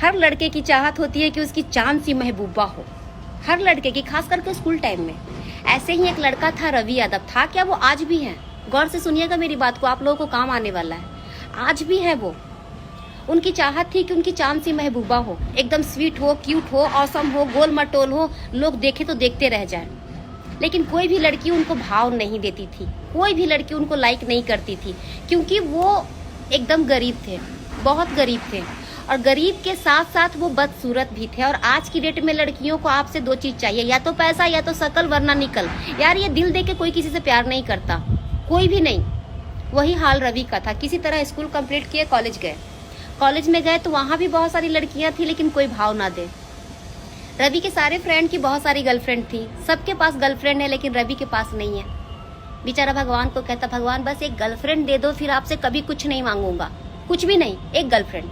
हर लड़के की चाहत होती है कि उसकी चांद सी महबूबा हो, हर लड़के की, खास करके स्कूल टाइम में। ऐसे ही एक लड़का था, रवि यादव था। क्या वो आज भी है? गौर से सुनिएगा मेरी बात को, आप लोगों को काम आने वाला है। आज भी है वो। उनकी चाहत थी कि उनकी चांद सी महबूबा हो, एकदम स्वीट हो, क्यूट हो, ऑसम हो, गोल मटोल हो, लोग देखे तो देखते रह जाए। लेकिन कोई भी लड़की उनको भाव नहीं देती थी, कोई भी लड़की उनको लाइक नहीं करती थी, क्योंकि वो एकदम गरीब थे, बहुत गरीब थे। और गरीब के साथ साथ वो बदसूरत भी थे। और आज की डेट में लड़कियों को आपसे दो चीज चाहिए, या तो पैसा या तो शकल, वरना निकल। यार ये दिल दे के कोई किसी से प्यार नहीं करता, कोई भी नहीं। वही हाल रवि का था। किसी तरह स्कूल कंप्लीट किए, कॉलेज गए। कॉलेज में गए तो वहां भी बहुत सारी लड़कियां थी, लेकिन कोई भाव ना दे। रवि के सारे फ्रेंड की बहुत सारी गर्लफ्रेंड थी, सबके पास गर्लफ्रेंड है, लेकिन रवि के पास नहीं है। बेचारा भगवान को कहता, भगवान बस एक गर्लफ्रेंड दे दो, फिर आपसे कभी कुछ नहीं मांगूंगा, कुछ भी नहीं, एक गर्लफ्रेंड।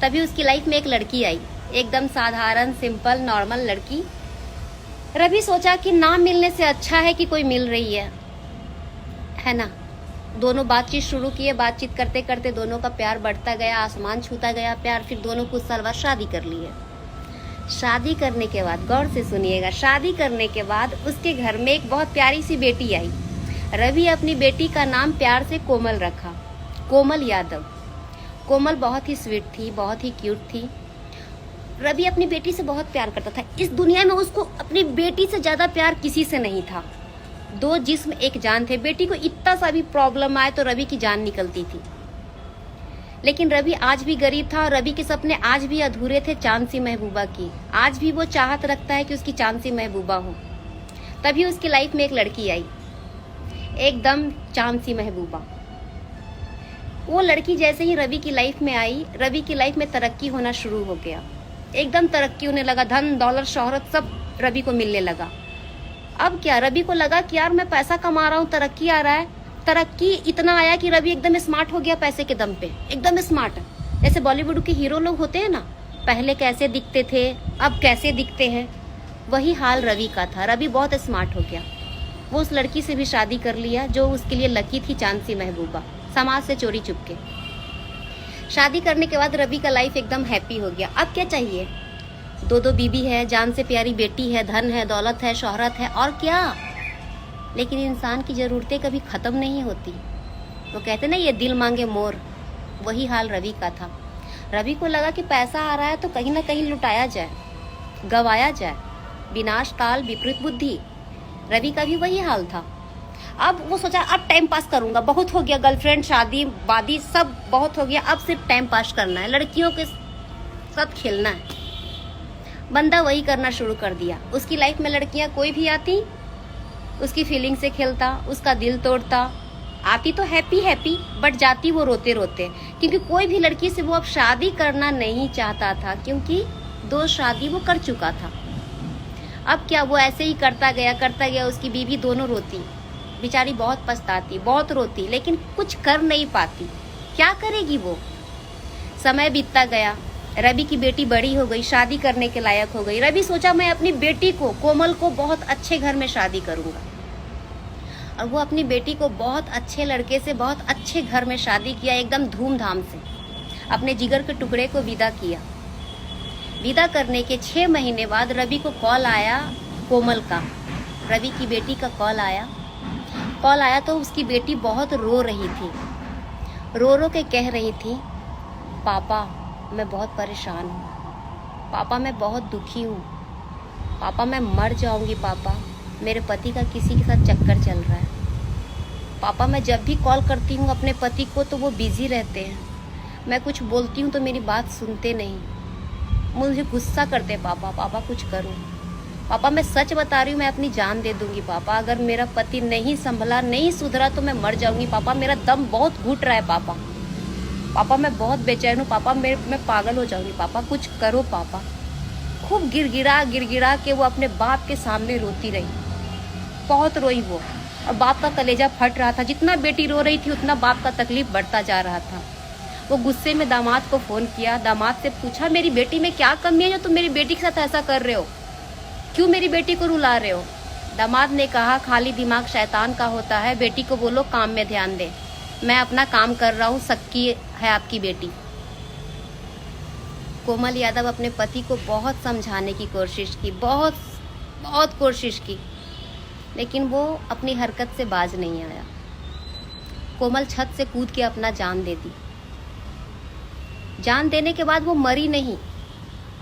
तभी उसकी लाइफ में एक लड़की आई, एकदम साधारण, सिंपल, नॉर्मल लड़की। रवि सोचा कि ना मिलने से अच्छा है कि कोई मिल रही है ना। दोनों बातचीत शुरू किए, बातचीत करते करते दोनों का प्यार बढ़ता गया, आसमान छूता गया प्यार। फिर दोनों कुछ साल बाद शादी कर लिए। शादी करने के बाद, गौर से सुनिएगा, शादी करने के बाद उसके घर में एक बहुत प्यारी सी बेटी आई। रवि अपनी बेटी का नाम प्यार से कोमल रखा, कोमल यादव। कोमल बहुत ही स्वीट थी, बहुत ही क्यूट थी। रवि अपनी बेटी से बहुत प्यार करता था। इस दुनिया में उसको अपनी बेटी से ज्यादा प्यार किसी से नहीं था। दो जिस्म एक जान थे। बेटी को इतना सा भी प्रॉब्लम आए तो रवि की जान निकलती थी। लेकिन रवि आज भी गरीब था और रवि के सपने आज भी अधूरे थे चांद सी महबूबा की। आज भी वो चाहत रखता है कि उसकी चांद सी महबूबा हो। तभी उसकी लाइफ में एक लड़की आई, एकदम चांद सी महबूबा। वो लड़की जैसे ही रवि की लाइफ में आई, रवि की लाइफ में तरक्की होना शुरू हो गया। एकदम तरक्की होने लगा, धन दौलत शोहरत सब रवि को मिलने लगा। अब क्या, रवि को लगा कि यार मैं पैसा कमा रहा हूँ, तरक्की आ रहा है। तरक्की इतना आया कि रवि एकदम स्मार्ट हो गया, पैसे के दम पे एकदम स्मार्ट। जैसे बॉलीवुड के हीरो लोग होते हैं ना, पहले कैसे दिखते थे, अब कैसे दिखते हैं, वही हाल रवि का था। रवि बहुत स्मार्ट हो गया। वो उस लड़की से भी शादी कर लिया जो उसके लिए लकी थी, चांद सी महबूबा, समाज से चोरी चुपके। शादी करने के बाद रवि का लाइफ एकदम हैप्पी हो गया। अब क्या चाहिए? दो दो बीबी है, जान से प्यारी बेटी है, धन है, दौलत है, शोहरत है, और क्या। लेकिन इंसान की जरूरतें कभी खत्म नहीं होती। वो कहते ना, ये दिल मांगे मोर। वही हाल रवि का था। रवि को लगा कि पैसा आ रहा है तो कहीं ना कहीं लुटाया जाए, गवाया जाए। विनाश काल विपरीत बुद्धि। रवि का भी वही हाल था। अब वो सोचा अब टाइम पास करूंगा, बहुत हो गया, गर्लफ्रेंड, शादी वादी सब बहुत हो गया, अब सिर्फ टाइम पास करना है, लड़कियों के साथ खेलना है। बंदा वही करना शुरू कर दिया। उसकी लाइफ में लड़कियां कोई भी आती, उसकी फीलिंग से खेलता, उसका दिल तोड़ता। आती तो हैप्पी हैप्पी, बट जाती वो रोते रोते, क्योंकि कोई भी लड़की से वो अब शादी करना नहीं चाहता था, क्योंकि दो शादी वो कर चुका था। अब क्या, वो ऐसे ही करता गया। उसकी बीवी दोनों रोती, बेचारी बहुत पछताती, बहुत रोती, लेकिन कुछ कर नहीं पाती। क्या करेगी वो? समय बीतता गया। रवि की बेटी बड़ी हो गई, शादी करने के लायक हो गई। रवि सोचा मैं अपनी बेटी को, कोमल को, बहुत अच्छे घर में शादी करूंगा। और वो अपनी बेटी को बहुत अच्छे लड़के से, बहुत अच्छे घर में शादी किया, एकदम धूमधाम से। अपने जिगर के टुकड़े को विदा किया। विदा करने के 6 महीने बाद रवि को कॉल आया, कोमल का, रवि की बेटी का कॉल आया तो उसकी बेटी बहुत रो रही थी। रो रो के कह रही थी, पापा मैं बहुत परेशान हूँ, पापा मैं बहुत दुखी हूँ, पापा मैं मर जाऊंगी, पापा मेरे पति का किसी के साथ चक्कर चल रहा है, पापा मैं जब भी कॉल करती हूँ अपने पति को तो वो बिजी रहते हैं, मैं कुछ बोलती हूँ तो मेरी बात सुनते नहीं, मुझे गुस्सा करते हैं, पापा कुछ करो, पापा मैं सच बता रही हूँ, मैं अपनी जान दे दूंगी, पापा अगर मेरा पति नहीं संभला, नहीं सुधरा तो मैं मर जाऊंगी, पापा मेरा दम बहुत घुट रहा है, पापा मैं बहुत बेचैन हूँ, पापा मैं पागल हो जाऊंगी, पापा कुछ करो पापा। खूब गिड़गिड़ा के वो अपने बाप के सामने रोती रही, बहुत रोई वो, और बाप का कलेजा फट रहा था। जितना बेटी रो रही थी उतना बाप का तकलीफ बढ़ता जा रहा था। वो गुस्से में दामाद को फोन किया, दामाद से पूछा मेरी बेटी में क्या कमी है जो तुम मेरी बेटी के साथ ऐसा कर रहे हो, क्यों मेरी बेटी को रुला रहे हो? दामाद ने कहा खाली दिमाग शैतान का होता है, बेटी को बोलो काम में ध्यान दे, मैं अपना काम कर रहा हूँ, सक्की है आपकी बेटी। कोमल यादव अपने पति को बहुत समझाने की कोशिश की, बहुत बहुत कोशिश की, लेकिन वो अपनी हरकत से बाज नहीं आया। कोमल छत से कूद के अपना जान दे दी। जान देने के बाद वो मरी नहीं,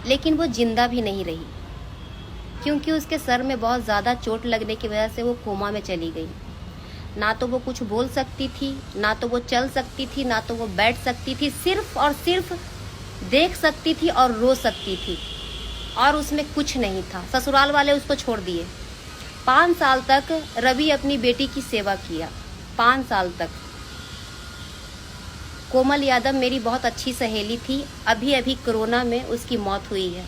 लेकिन वो जिंदा भी नहीं रही, क्योंकि उसके सर में बहुत ज़्यादा चोट लगने की वजह से वो कोमा में चली गई। ना तो वो कुछ बोल सकती थी, ना तो वो चल सकती थी, ना तो वो बैठ सकती थी, सिर्फ और सिर्फ देख सकती थी और रो सकती थी, और उसमें कुछ नहीं था। ससुराल वाले उसको छोड़ दिए। 5 साल तक रवि अपनी बेटी की सेवा किया, 5 साल तक। कोमल यादव मेरी बहुत अच्छी सहेली थी। अभी अभी कोरोना में उसकी मौत हुई है।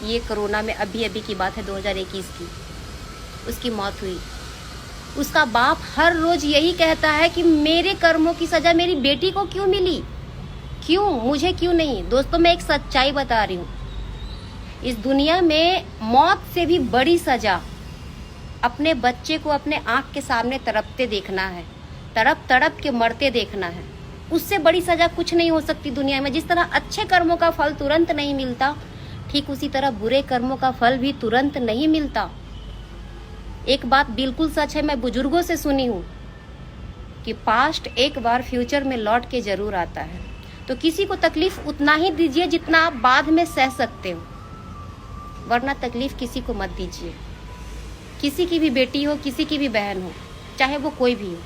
ये कोरोना में अभी अभी की बात है, 2021 की उसकी मौत हुई। उसका बाप हर रोज यही कहता है कि मेरे कर्मों की सजा मेरी बेटी को क्यों मिली, क्यों, मुझे क्यों नहीं। दोस्तों, मैं एक सच्चाई बता रही हूँ, इस दुनिया में मौत से भी बड़ी सजा अपने बच्चे को अपने आंख के सामने तड़पते देखना है, तड़प तड़प के मरते देखना है। उससे बड़ी सजा कुछ नहीं हो सकती दुनिया में। जिस तरह अच्छे कर्मों का फल तुरंत नहीं मिलता, ठीक उसी तरह बुरे कर्मों का फल भी तुरंत नहीं मिलता। एक बात बिल्कुल सच है, मैं बुजुर्गों से सुनी हूँ कि पास्ट एक बार फ्यूचर में लौट के जरूर आता है। तो किसी को तकलीफ उतना ही दीजिए जितना आप बाद में सह सकते हो, वरना तकलीफ किसी को मत दीजिए। किसी की भी बेटी हो, किसी की भी बहन हो, चाहे वो कोई भी हो।